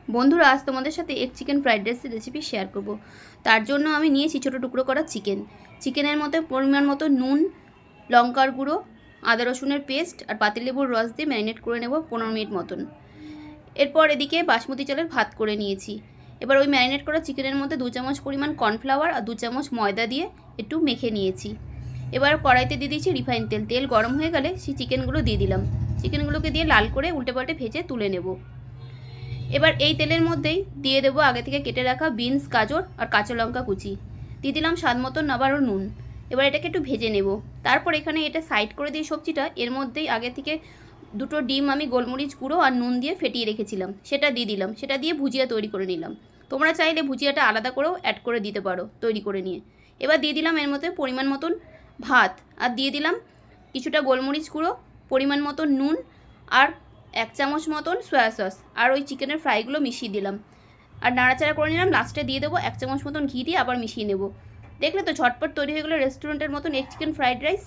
বন্ধুরা, আজ তোমাদের সাথে এগ চিকেন ফ্রাইড রাইসের রেসিপি শেয়ার করব। তার জন্য আমি নিয়েছি ছোটো টুকরো করা চিকেনের মধ্যে পরিমাণ মতো নুন, লঙ্কার গুঁড়ো, আদা রসুনের পেস্ট আর পাতিলেবুর রস দিয়ে ম্যারিনেট করে নেব 15 মিনিট মতন। এরপর এদিকে বাসমতি চালের ভাত করে নিয়েছি। এবার ওই ম্যারিনেট করা চিকেনের মধ্যে 2 চামচ পরিমাণ কর্নফ্লাওয়ার আর 2 চামচ ময়দা দিয়ে একটু মেখে নিয়েছি। এবার কড়াইতে দিয়ে দিয়েছি রিফাইন তেল। তেল গরম হয়ে গেলে সেই চিকেনগুলো দিয়ে দিলাম। চিকেনগুলোকে দিয়ে লাল করে উল্টে পাল্টে ভেজে তুলে নেব। এবার এই তেলের মধ্যেই দিয়ে দেবো আগে থেকে কেটে রাখা বিনস, গাজর আর কাঁচা লঙ্কা কুচি। দিয়ে দিলাম স্বাদ মতন আবারও নুন। এবার এটাকে একটু ভেজে নেব। তারপর এখানে এটা সাইড করে দিয়ে সবজিটা এর মধ্যেই আগে থেকে 2টো ডিম আমি গোলমরিচ গুঁড়ো আর নুন দিয়ে ফেটিয়ে রেখেছিলাম, সেটা দিয়ে দিলাম। সেটা দিয়ে ভুজিয়া তৈরি করে নিলাম। তোমরা চাইলে ভুজিয়াটা আলাদা করেও অ্যাড করে দিতে পারো তৈরি করে নিয়ে। এবার দিয়ে দিলাম এর মধ্যে পরিমাণ মতন ভাত, আর দিয়ে দিলাম কিছুটা গোলমরিচ গুঁড়ো, পরিমাণ মতন নুন আর 1 চামচ মতন সয়া সস, আর ওই চিকেনের ফ্রাইগুলো মিশিয়ে দিলাম আর নাড়াচাড়া করে নিলাম। লাস্টে দিয়ে দেবো 1 চামচ মতন ঘি দিয়ে আবার মিশিয়ে নেব। দেখলে তো ঝটপট তৈরি হয়ে গেলো রেস্টুরেন্টের মতন এগ চিকেন ফ্রাইড রাইস।